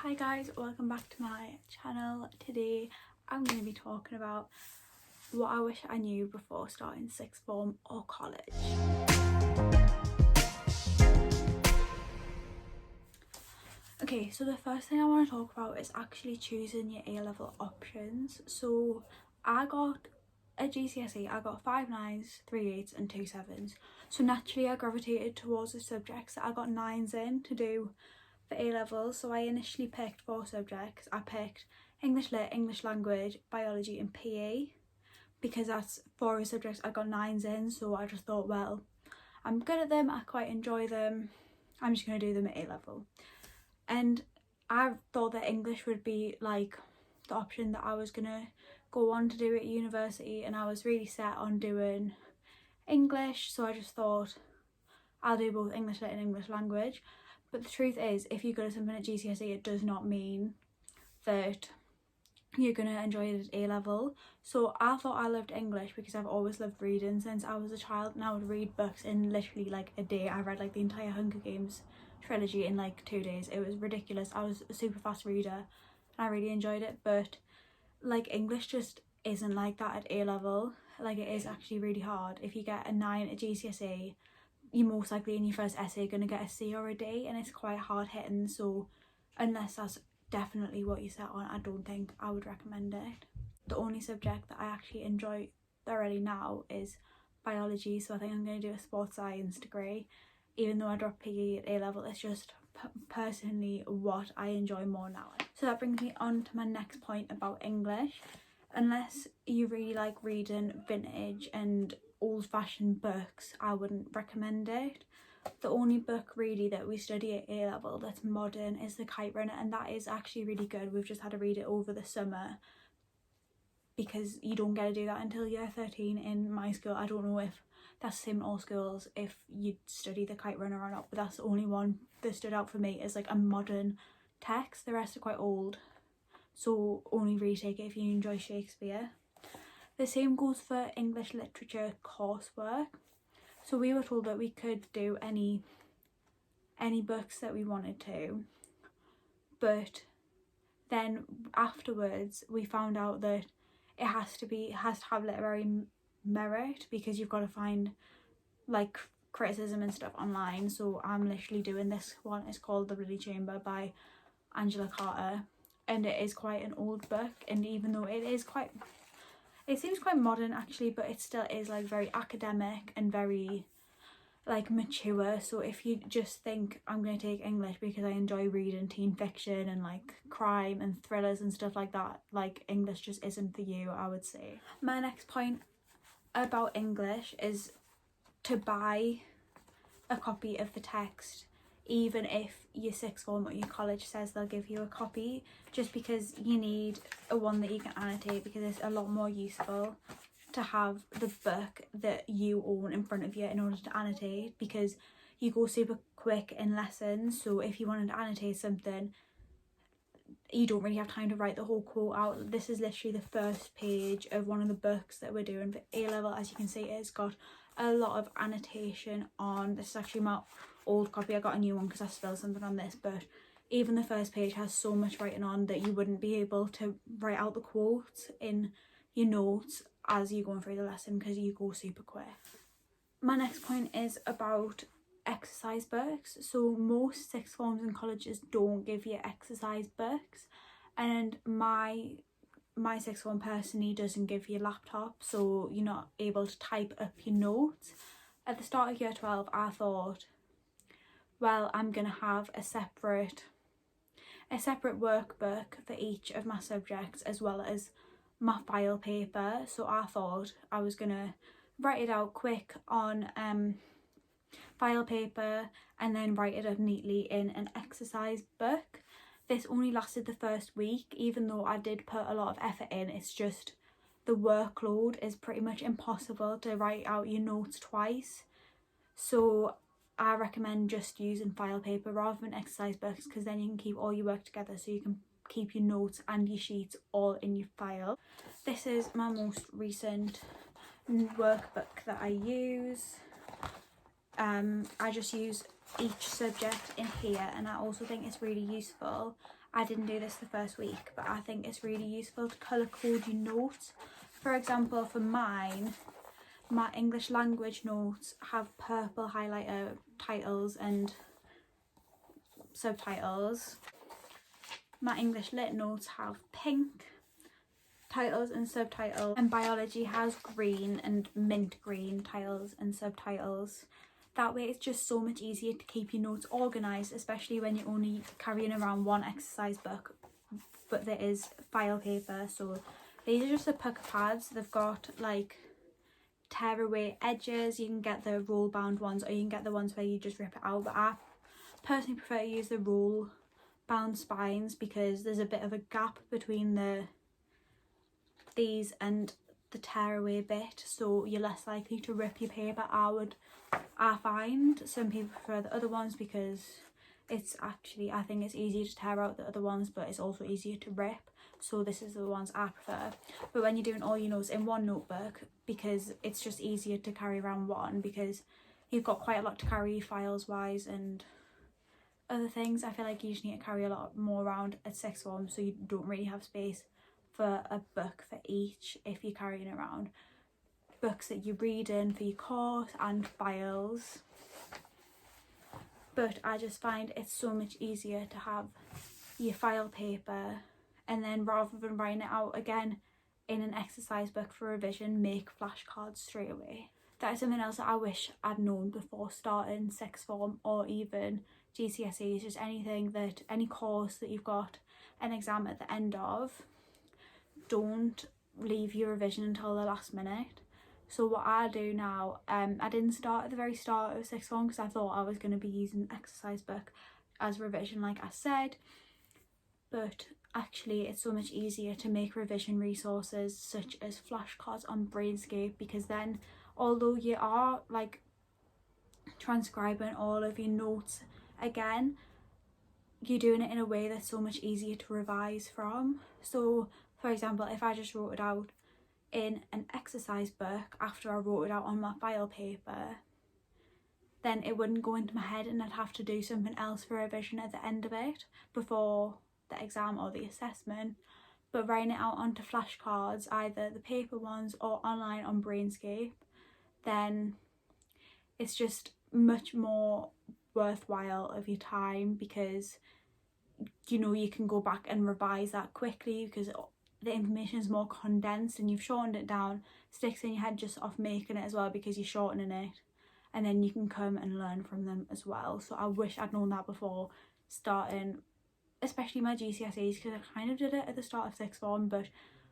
Hi guys, welcome back to my channel. Today I'm going to be talking about what I wish I knew before starting sixth form or college. Okay, so the first thing I want to talk about is actually choosing your A-level options. So I got a GCSE, I got 5 9s, 3 8s and 2 7s. So naturally I gravitated towards the subjects that I got 9s in to do for A-levels. So I initially picked 4 subjects. I picked English Lit, English Language, Biology and PE because that's 4 subjects I got 9s in. So I just thought, well, I'm good at them, I quite enjoy them, I'm just going to do them at A-level. And I thought that English would be like the option that I was going to go on to do at university, and I was really set on doing English, so I just thought I'll do both English Lit and English Language. But the truth is, if you go to something at GCSE, it does not mean that you're going to enjoy it at A-level. So I thought I loved English because I've always loved reading since I was a child, and I would read books in literally like a day. I read like the entire Hunger Games trilogy in like 2 days. It was ridiculous. I was a super fast reader and I really enjoyed it. But like English just isn't like that at A-level. Like it is actually really hard. If you get a 9 at GCSE, you're most likely in your first essay going to get a C or a D, and it's quite hard hitting. So unless that's definitely what you set on, I don't think I would recommend it. The only subject that I actually enjoy thoroughly now is biology, so I think I'm going to do a sports science degree. Even though I dropped PE at A-level, it's just personally what I enjoy more now. So that brings me on to my next point about English. Unless you really like reading vintage and old-fashioned books, I wouldn't recommend it. The only book really that we study at A-level that's modern is The Kite Runner, and that is actually really good. We've just had to read it over the summer because you don't get to do that until year 13 in my school. I don't know if that's the same in all schools if you study The Kite Runner or not, but that's the only one that stood out for me as like a modern text. The rest are quite old, so only retake it if you enjoy Shakespeare. The same goes for English literature coursework. So we were told that we could do any books that we wanted to, but then afterwards we found out that it has to have literary merit, because you've got to find like criticism and stuff online. So I'm literally doing this one. It's called The Bloody Chamber by Angela Carter, and it is quite an old book, and even though it seems quite modern actually, but it still is like very academic and very like mature. So if you just think I'm going to take English because I enjoy reading teen fiction and like crime and thrillers and stuff like that, like English just isn't for you, I would say. My next point about English is to buy a copy of the text, even if your sixth form or your college says they'll give you a copy, just because you need a one that you can annotate, because it's a lot more useful to have the book that you own in front of you in order to annotate, because you go super quick in lessons. So if you wanted to annotate something, you don't really have time to write the whole quote out. This is literally the first page of one of the books that we're doing for A-level. As you can see, it's got a lot of annotation on. This is actually my old copy. I got a new one because I spilled something on this, but even the first page has so much writing on that you wouldn't be able to write out the quotes in your notes as you're going through the lesson because you go super quick. My next point is about exercise books. So most sixth forms and colleges don't give you exercise books, and my sixth form personally doesn't give you a laptop, so you're not able to type up your notes. At the start of year 12 I thought, well, I'm gonna have a separate workbook for each of my subjects as well as my file paper. So I thought I was gonna write it out quick on file paper and then write it up neatly in an exercise book. This only lasted the first week, even though I did put a lot of effort in. It's just the workload is pretty much impossible to write out your notes twice. So I recommend just using file paper rather than exercise books, because then you can keep all your work together, so you can keep your notes and your sheets all in your file. This is my most recent workbook that I use. I just use each subject in here, and I also think it's really useful I didn't do this the first week, but I think it's really useful to colour code your notes. For example, for mine, my English language notes have purple highlighter titles and subtitles. My English lit notes have pink titles and subtitles, and biology has green and mint green titles and subtitles. That way it's just so much easier to keep your notes organised, especially when you're only carrying around one exercise book, but there is file paper. So these are just the pucker pads. They've got like tear away edges. You can get the roll bound ones, or you can get the ones where you just rip it out, but I personally prefer to use the roll bound spines because there's a bit of a gap between these and the tear away bit, so you're less likely to rip your paper. I find some people prefer the other ones because it's actually, I think it's easier to tear out the other ones, but it's also easier to rip, so this is the ones I prefer. But when you're doing all your notes in one notebook, because it's just easier to carry around one, because you've got quite a lot to carry files wise and other things. I feel like you just need to carry a lot more around at sixth form, so you don't really have space for a book for each if you're carrying around books that you're reading for your course and files. But I just find it's so much easier to have your file paper, and then rather than writing it out again in an exercise book for revision, make flashcards straight away. That is something else that I wish I'd known before starting sixth form or even GCSEs. Just anything that, any course that you've got an exam at the end of, don't leave your revision until the last minute. So what I do now, I didn't start at the very start of sixth form because I thought I was going to be using the exercise book as revision like I said, but actually it's so much easier to make revision resources such as flashcards on Brainscape, because then although you are like transcribing all of your notes again, you're doing it in a way that's so much easier to revise from. So for example, if I just wrote it out in an exercise book after I wrote it out on my file paper, then it wouldn't go into my head and I'd have to do something else for revision at the end of it before the exam or the assessment. But writing it out onto flashcards, either the paper ones or online on Brainscape, then it's just much more worthwhile of your time, because you know you can go back and revise that quickly because the information is more condensed and you've shortened it down. Sticks in your head just off making it as well because you're shortening it, and then you can come and learn from them as well. So I wish I'd known that before starting especially my GCSEs, because I kind of did it at the start of sixth form, but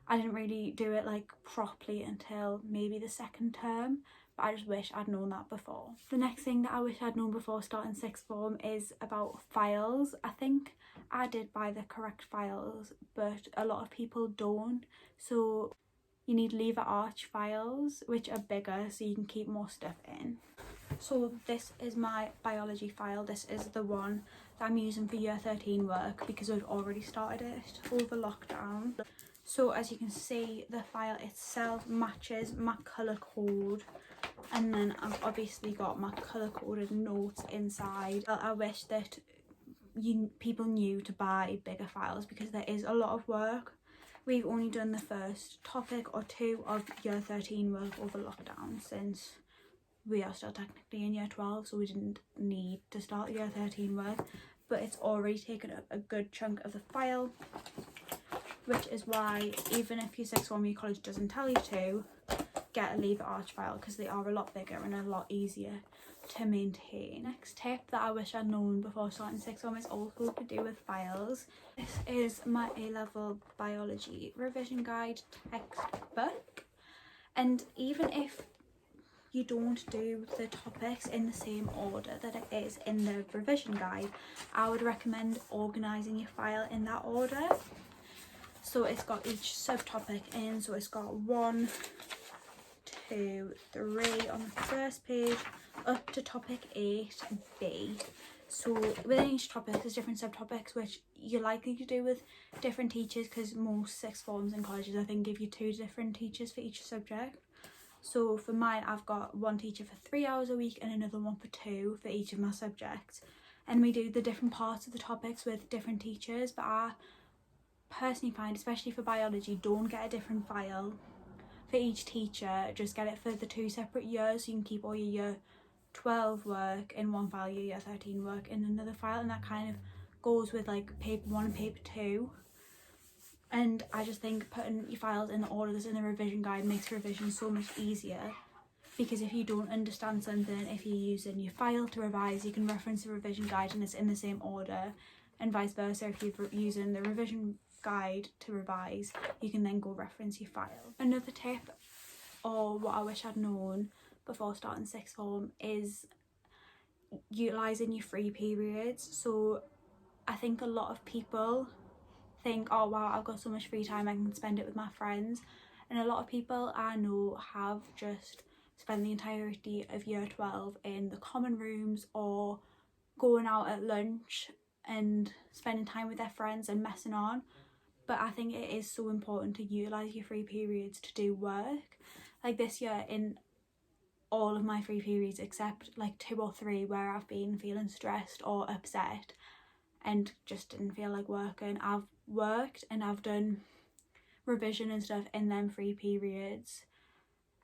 I didn't really do it like properly until maybe the second term. But I just wish I'd known that before. The next thing that I wish I'd known before starting sixth form is about files. I think I did buy the correct files, but a lot of people don't. So you need lever arch files, which are bigger so you can keep more stuff in. So this is my biology file. This is the one that I'm using for year 13 work because we've already started it over lockdown. So as you can see, the file itself matches my colour code, and then I've obviously got my colour coded notes inside. I wish that people knew to buy bigger files because there is a lot of work. We've only done the first topic or two of year 13 work over lockdown, since we are still technically in year 12, so we didn't need to start year 13 work, but it's already taken up a good chunk of the file, which is why even if your sixth form your college doesn't tell you to, get a lever arch file because they are a lot bigger and a lot easier to maintain. Next tip that I wish I'd known before starting sixth form is also to do with files. This is my A-level biology revision guide textbook, and even if you don't do the topics in the same order that it is in the revision guide, I would recommend organising your file in that order. So it's got each subtopic in, so it's got 1, 2, 3 on the first page up to topic 8B. So within each topic there's different subtopics which you're likely to do with different teachers, because most sixth forms and colleges I think give you 2 different teachers for each subject. So for mine, I've got one teacher for 3 hours a week and another one for 2 for each of my subjects. and we do the different parts of the topics with different teachers. But I personally find, especially for biology, don't get a different file for each teacher, just get it for the 2 separate years, so you can keep all your year 12 work in one file, your year 13 work in another file, and that kind of goes with like paper 1 and paper 2. And I just think putting your files in the order that's in the revision guide makes revision so much easier, because if you don't understand something, if you're using your file to revise, you can reference the revision guide and it's in the same order, and vice versa. If you're using the revision guide to revise, you can then go reference your file. Another tip, or what I wish I'd known before starting sixth form, is utilising your free periods. So I think a lot of people think, oh wow, I've got so much free time, I can spend it with my friends, and a lot of people I know have just spent the entirety of year 12 in the common rooms or going out at lunch and spending time with their friends and messing on. But I think it is so important to utilise your free periods to do work. Like this year, in all of my free periods except like 2 or 3 where I've been feeling stressed or upset and just didn't feel like working, I've worked and I've done revision and stuff in them free periods.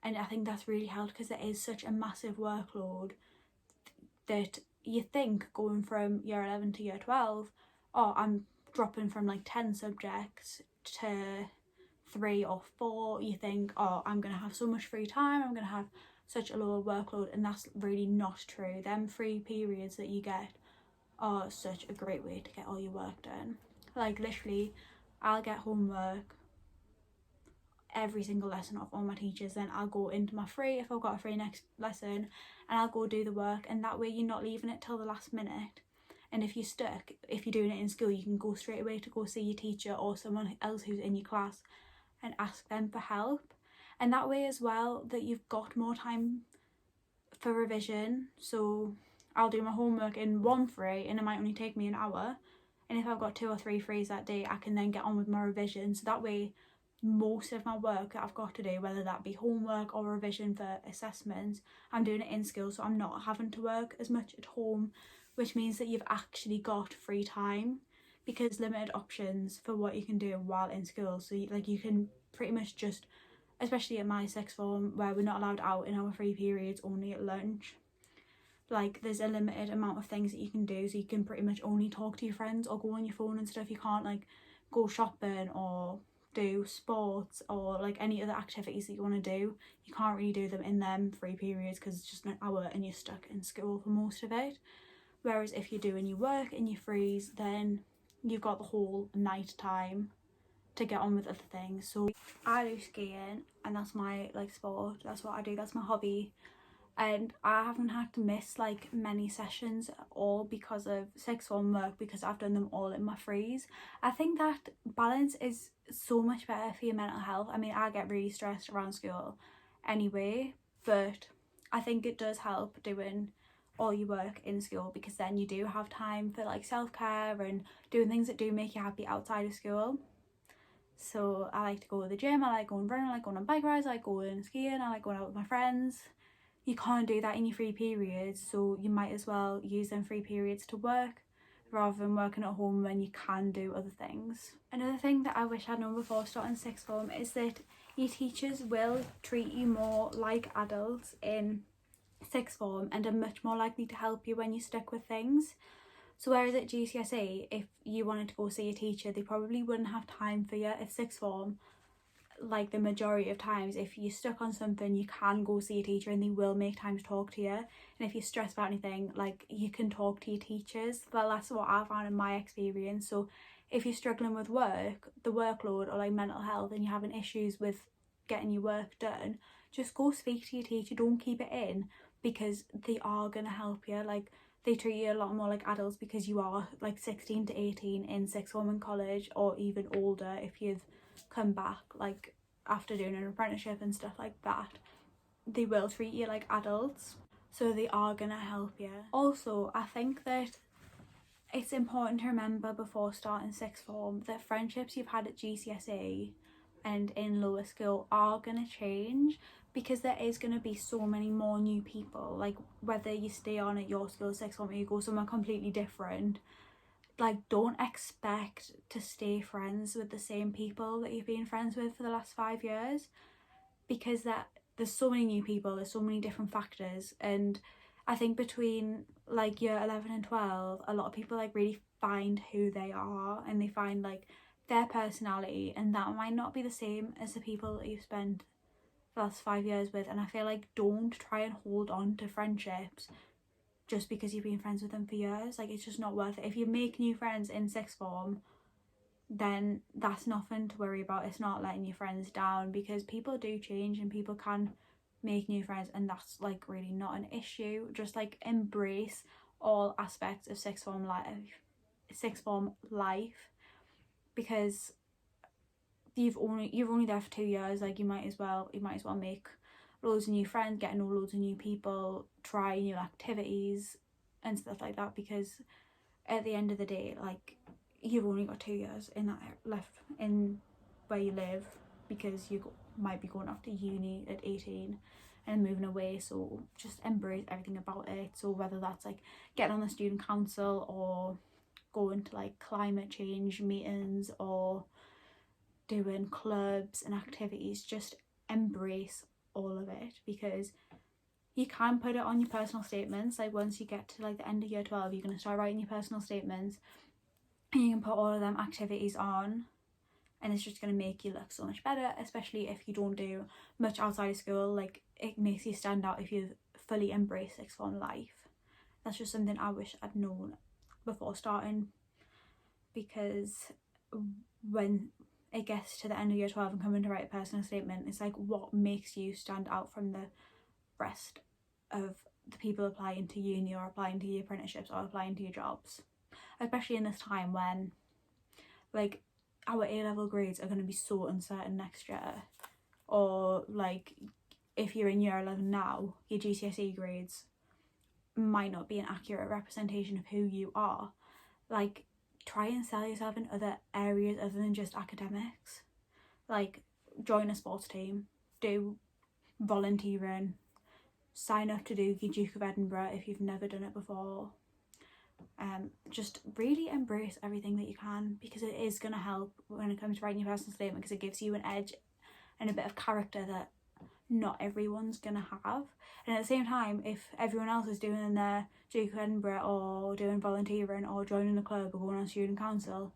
And I think that's really helped, because it is such a massive workload that you think going from year 11 to year 12, oh, I'm dropping from like 10 subjects to 3 or 4. You think, oh, I'm going to have so much free time, I'm going to have such a lower workload, and that's really not true. Them free periods that you get are such a great way to get all your work done. Like literally, I'll get homework every single lesson off all my teachers, then I'll go into my free if I've got a free next lesson, and I'll go do the work, and that way you're not leaving it till the last minute. And if you're stuck, if you're doing it in school, you can go straight away to go see your teacher or someone else who's in your class and ask them for help. And that way as well, that you've got more time for revision. So I'll do my homework in 1 free and it might only take me an hour, and if I've got 2 or 3 frees that day, I can then get on with my revision. So that way most of my work that I've got to do, whether that be homework or revision for assessments, I'm doing it in school, so I'm not having to work as much at home, which means that you've actually got free time, because limited options for what you can do while in school. So you can pretty much just, especially at my sixth form where we're not allowed out in our free periods, only at lunch, like there's a limited amount of things that you can do. So you can pretty much only talk to your friends or go on your phone and stuff. You can't like go shopping or do sports or like any other activities that you want to do. You can't really do them in them free periods because it's just an hour and you're stuck in school for most of it. Whereas if you're doing your work and your frees, then you've got the whole night time to get on with other things. So I do skiing, and that's my like sport, that's what I do, that's my hobby, and I haven't had to miss like many sessions at all because of sixth form work, because I've done them all in my frees. I think that balance is so much better for your mental health. I mean, I get really stressed around school anyway, but I think it does help doing all your work in school, because then you do have time for like self-care and doing things that do make you happy outside of school. So I like to go to the gym, I like going running, I like going on bike rides, I like going skiing, I like going out with my friends. You can't do that in your free periods, so you might as well use them free periods to work rather than working at home when you can do other things. Another thing that I wish I'd known before starting sixth form is that your teachers will treat you more like adults in sixth form and are much more likely to help you when you're stuck with things. So whereas at GCSE, if you wanted to go see a teacher, they probably wouldn't have time for you. At sixth form, like the majority of times, if you're stuck on something, you can go see a teacher and they will make time to talk to you. And if you're stressed about anything, like you can talk to your teachers. Well, that's what I found in my experience. So if you're struggling with work, the workload, or like mental health, and you're having issues with getting your work done, just go speak to your teacher. Don't keep it in, because they are going to help you. Like they treat you a lot more like adults because you are like 16 to 18 in sixth form in college, or even older if you've come back like after doing an apprenticeship and stuff like that. They will treat you like adults, so they are gonna help you. Also, I think that it's important to remember before starting sixth form that friendships you've had at GCSE and in lower school are gonna change, because there is going to be so many more new people, like whether you stay on at your school sixth form or you go somewhere completely different, like don't expect to stay friends with the same people that you've been friends with for the last 5 years, because there's so many new people, there's so many different factors. And I think between like year 11 and 12, a lot of people like really find who they are and they find like their personality, and that might not be the same as the people that you've spent the last 5 years with. And I feel like don't try and hold on to friendships just because you've been friends with them for years. Like, it's just not worth it. If you make new friends in sixth form, then that's nothing to worry about. It's not letting your friends down, because people do change and people can make new friends, and that's like really not an issue. Just like embrace all aspects of sixth form life, because you're only there for 2 years. Like, you might as well make loads of new friends, get to know loads of new people, try new activities and stuff like that, because at the end of the day, like, you've only got 2 years in that left in where you live, because you might be going off to uni at 18 and moving away. So just embrace everything about it. So whether that's like getting on the student council or going to like climate change meetings or doing clubs and activities, just embrace all of it, because you can put it on your personal statements. Like, once you get to like the end of year 12, you're going to start writing your personal statements, and you can put all of them activities on, and it's just going to make you look so much better, especially if you don't do much outside of school. Like, it makes you stand out if you've fully embraced sixth form life. That's just something I wish I'd known before starting, because when it gets to the end of year 12 and coming to write a personal statement, it's like, what makes you stand out from the rest of the people applying to uni or applying to your apprenticeships or applying to your jobs, especially in this time when like our A-level grades are going to be so uncertain next year. Or like, if you're in year 11 now, your GCSE grades might not be an accurate representation of who you are. Like, try and sell yourself in other areas other than just academics. Like, join a sports team, do volunteering, sign up to do your Duke of Edinburgh if you've never done it before. Just really embrace everything that you can, because it is going to help when it comes to writing your personal statement, because it gives you an edge and a bit of character that not everyone's going to have. And at the same time, if everyone else is doing their Duke of Edinburgh or doing volunteering or joining a club or going on student council,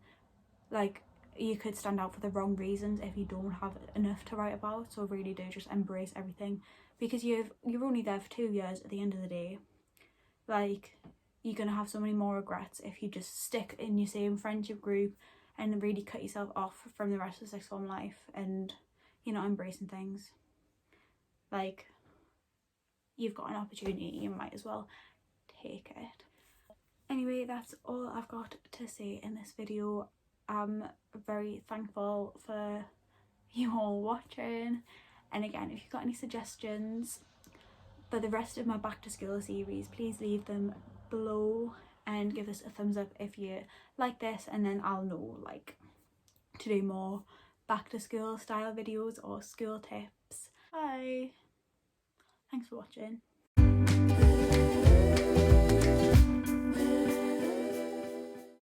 like, you could stand out for the wrong reasons if you don't have enough to write about. So really do just embrace everything, because you're only there for 2 years at the end of the day. Like, you're going to have so many more regrets if you just stick in your same friendship group and really cut yourself off from the rest of sixth form life, and you're not embracing things. Like, you've got an opportunity, you might as well take it. Anyway, that's all I've got to say in this video. I'm very thankful for you all watching, and again, if you've got any suggestions for the rest of my back to school series, please leave them below and give us a thumbs up if you like this, and then I'll know like to do more back to school style videos or school tips. Bye, thanks for watching.